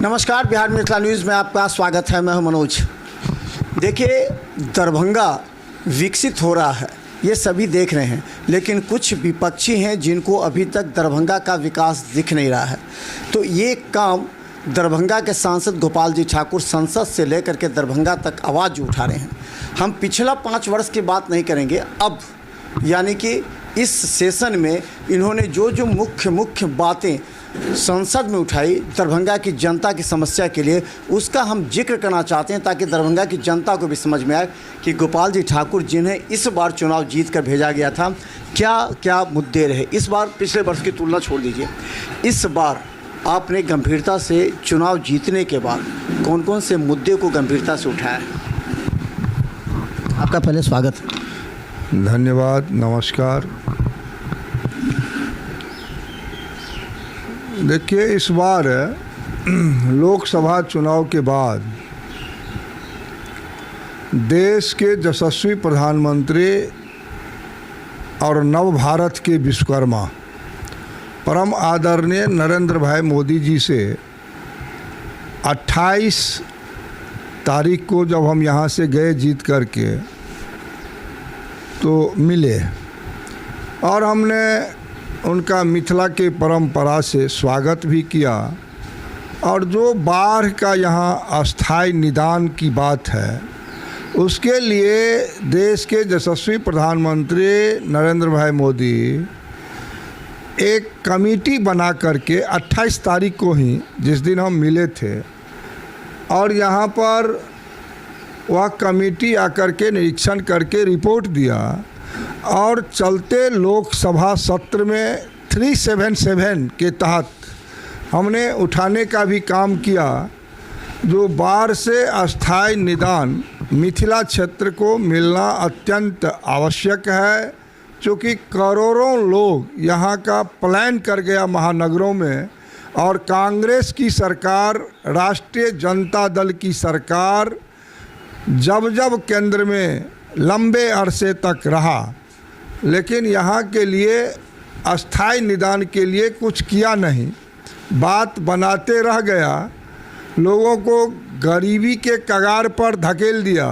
नमस्कार, बिहार मिथिला न्यूज़ में आपका स्वागत है। मैं हूं मनोज। देखिए, दरभंगा विकसित हो रहा है, ये सभी देख रहे हैं, लेकिन कुछ विपक्षी हैं जिनको अभी तक दरभंगा का विकास दिख नहीं रहा है। तो ये काम दरभंगा के सांसद गोपाल जी ठाकुर संसद से लेकर के दरभंगा तक आवाज़ उठा रहे हैं। हम पिछला 5 वर्ष की बात नहीं करेंगे, अब यानी कि इस सेशन में इन्होंने जो मुख्य बातें संसद में उठाई दरभंगा की जनता की समस्या के लिए, उसका हम जिक्र करना चाहते हैं ताकि दरभंगा की जनता को भी समझ में आए कि गोपाल जी ठाकुर जिन्हें इस बार चुनाव जीत कर भेजा गया था, क्या क्या मुद्दे रहे इस बार। पिछले वर्ष की तुलना छोड़ दीजिए, इस बार आपने गंभीरता से चुनाव जीतने के बाद कौन कौन से मुद्दे को गंभीरता से उठाया है। आपका पहले स्वागत। धन्यवाद, नमस्कार। देखिए, इस बार लोकसभा चुनाव के बाद देश के यशस्वी प्रधानमंत्री और नव भारत के विश्वकर्मा परम आदरणीय नरेंद्र भाई मोदी जी से 28 तारीख को जब हम यहाँ से गए जीत करके तो मिले और हमने उनका मिथिला के परंपरा से स्वागत भी किया। और जो बाढ़ का यहाँ अस्थाई निदान की बात है, उसके लिए देश के यशस्वी प्रधानमंत्री नरेंद्र भाई मोदी एक कमेटी बना करके 28 तारीख को ही, जिस दिन हम मिले थे, और यहाँ पर वह कमेटी आकर के निरीक्षण करके रिपोर्ट दिया और चलते लोकसभा सत्र में 377 के तहत हमने उठाने का भी काम किया। जो बाढ़ से अस्थाई निदान मिथिला क्षेत्र को मिलना अत्यंत आवश्यक है, क्योंकि करोड़ों लोग यहाँ का पलायन कर गया महानगरों में, और कांग्रेस की सरकार, राष्ट्रीय जनता दल की सरकार जब केंद्र में लंबे अरसे तक रहा, लेकिन यहाँ के लिए अस्थाई निदान के लिए कुछ किया नहीं, बात बनाते रह गया, लोगों को गरीबी के कगार पर धकेल दिया।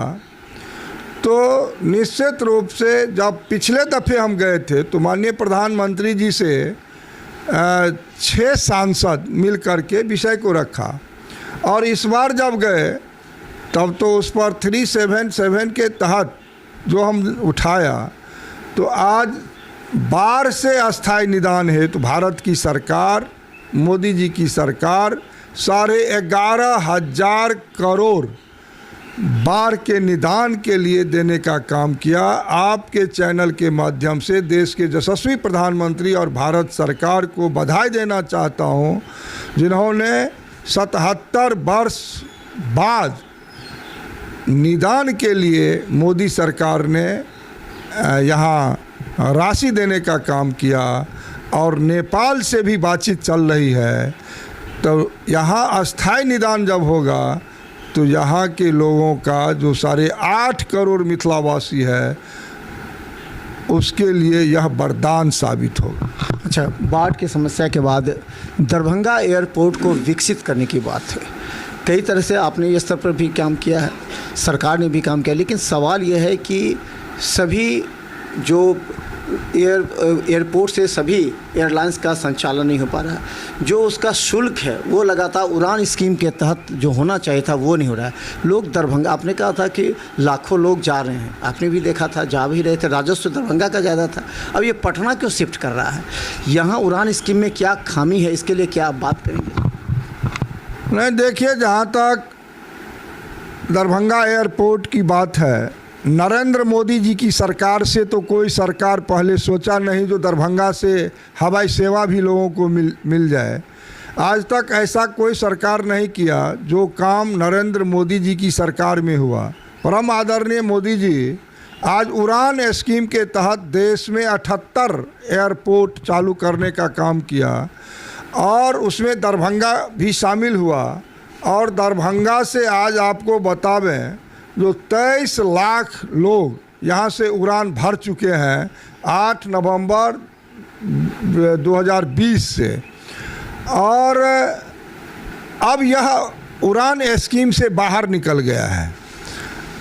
तो निश्चित रूप से जब पिछले दफ़े हम गए थे तो माननीय प्रधानमंत्री जी से 6 सांसद मिल कर के विषय को रखा, और इस बार जब गए तब तो उस पर 377 के तहत जो हम उठाया, तो आज बाढ़ से अस्थाई निदान है तो भारत की सरकार, मोदी जी की सरकार 11,500 करोड़ बाढ़ के निदान के लिए देने का काम किया। आपके चैनल के माध्यम से देश के यशस्वी प्रधानमंत्री और भारत सरकार को बधाई देना चाहता हूं, जिन्होंने 77 वर्ष बाद निदान के लिए मोदी सरकार ने यहाँ राशि देने का काम किया, और नेपाल से भी बातचीत चल रही है। तो यहाँ अस्थाई निदान जब होगा तो यहाँ के लोगों का जो 8.5 करोड़ मिथिलावासी है, उसके लिए यह वरदान साबित होगा। अच्छा, बाढ़ की समस्या के बाद दरभंगा एयरपोर्ट को विकसित करने की बात है। कई तरह से आपने इस स्तर पर भी काम किया है, सरकार ने भी काम किया, लेकिन सवाल यह है कि सभी जो एयरपोर्ट से सभी एयरलाइंस का संचालन नहीं हो पा रहा है। जो उसका शुल्क है वो लगातार उड़ान स्कीम के तहत जो होना चाहिए था वो नहीं हो रहा है। लोग दरभंगा, आपने कहा था कि लाखों लोग जा रहे हैं, आपने भी देखा था, जा भी रहे थे, राजस्व दरभंगा का ज़्यादा था। अब ये पटना क्यों शिफ्ट कर रहा है? यहाँ उड़ान स्कीम में क्या खामी है, इसके लिए क्या आप बात करेंगे? नहीं, देखिए, जहाँ तक दरभंगा एयरपोर्ट की बात है, नरेंद्र मोदी जी की सरकार से तो कोई सरकार पहले सोचा नहीं जो दरभंगा से हवाई सेवा भी लोगों को मिल जाए। आज तक ऐसा कोई सरकार नहीं किया जो काम नरेंद्र मोदी जी की सरकार में हुआ। परम आदरणीय मोदी जी आज उड़ान स्कीम के तहत देश में 78 एयरपोर्ट चालू करने का काम किया, और उसमें दरभंगा भी शामिल हुआ। और दरभंगा से आज आपको बतावें, जो 23 लाख लोग यहाँ से उड़ान भर चुके हैं 8 नवंबर 2020 से। और अब यह उड़ान स्कीम से बाहर निकल गया है।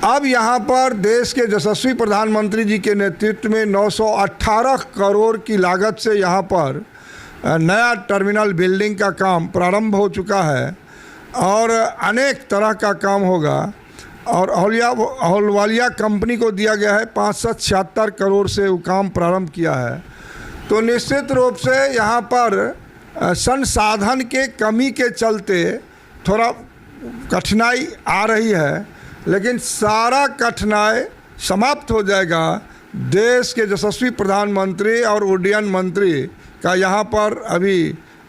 अब यहाँ पर देश के यशस्वी प्रधानमंत्री जी के नेतृत्व में 918 करोड़ की लागत से यहाँ पर नया टर्मिनल बिल्डिंग का काम प्रारंभ हो चुका है और अनेक तरह का काम होगा। और अहलुवालिया कंपनी को दिया गया है 576 करोड़ से वो काम प्रारंभ किया है। तो निश्चित रूप से यहाँ पर संसाधन के कमी के चलते थोड़ा कठिनाई आ रही है, लेकिन सारा कठिनाई समाप्त हो जाएगा। देश के यशस्वी प्रधानमंत्री और उड्डयन मंत्री का यहाँ पर अभी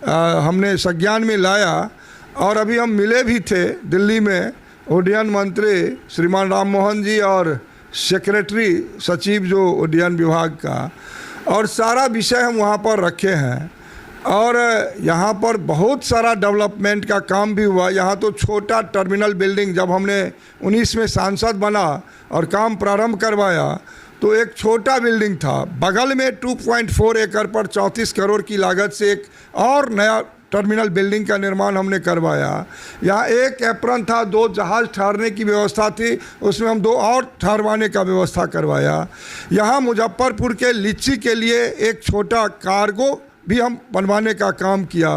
हमने संज्ञान में लाया और अभी हम मिले भी थे दिल्ली में उड्डयन मंत्री श्रीमान राम मोहन जी और सेक्रेटरी सचिव जो उड्डयन विभाग का, और सारा विषय हम वहाँ पर रखे हैं। और यहाँ पर बहुत सारा डेवलपमेंट का काम भी हुआ। यहाँ तो छोटा टर्मिनल बिल्डिंग, जब हमने 19 में सांसद बना और काम प्रारंभ करवाया तो एक छोटा बिल्डिंग था। बगल में 2.4 एकड़ पर 34 करोड़ की लागत से एक और नया टर्मिनल बिल्डिंग का निर्माण हमने करवाया। यहाँ एक एप्रन था, 2 जहाज़ ठहरने की व्यवस्था थी, उसमें हम 2 और ठहरवाने का व्यवस्था करवाया। यहाँ मुजफ्फरपुर के लीची के लिए एक छोटा कार्गो भी हम बनवाने का काम किया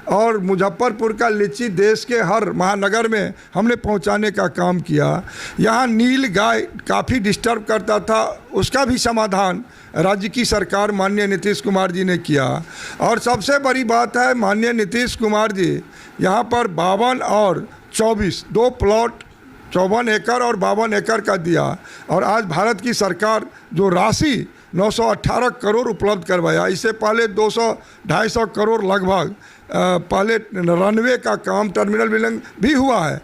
और मुजफ्फरपुर का लीची देश के हर महानगर में हमने पहुंचाने का काम किया। यहाँ नील गाय काफ़ी डिस्टर्ब करता था, उसका भी समाधान राज्य की सरकार माननीय नीतीश कुमार जी ने किया। और सबसे बड़ी बात है, माननीय नीतीश कुमार जी यहाँ पर 52 और 24 2 प्लॉट 54 एकड़ और 52 एकड़ का दिया। और आज भारत की सरकार जो राशि 918 करोड़ उपलब्ध करवाया, इससे पहले 200-250 करोड़ लगभग पहले रनवे का काम टर्मिनल बिल्डिंग भी हुआ है।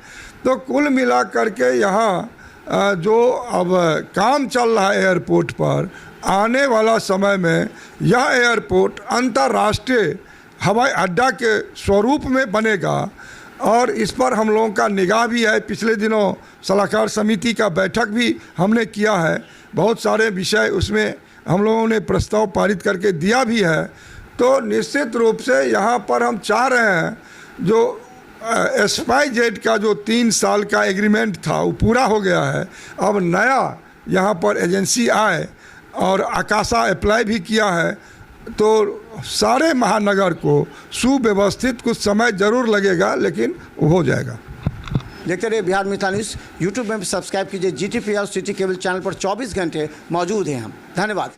तो कुल मिला करके यहाँ जो अब काम चल रहा है एयरपोर्ट पर, आने वाला समय में यह एयरपोर्ट अंतर्राष्ट्रीय हवाई अड्डा के स्वरूप में बनेगा और इस पर हम लोगों का निगाह भी है। पिछले दिनों सलाहकार समिति का बैठक भी हमने किया है, बहुत सारे विषय उसमें हम लोगों ने प्रस्ताव पारित करके दिया भी है। तो निश्चित रूप से यहाँ पर हम चाह रहे हैं जो SPICEJET का जो 3 साल का एग्रीमेंट था वो पूरा हो गया है। अब नया यहाँ पर एजेंसी आए और आकाशा अप्लाई भी किया है, तो सारे महानगर को सुव्यवस्थित कुछ समय ज़रूर लगेगा, लेकिन हो जाएगा। देखते रहिए बिहार मिथिला न्यूज़। यूट्यूब में भी सब्सक्राइब कीजिए। GTPL सिटी केबल चैनल पर 24 घंटे मौजूद हैं हम। धन्यवाद।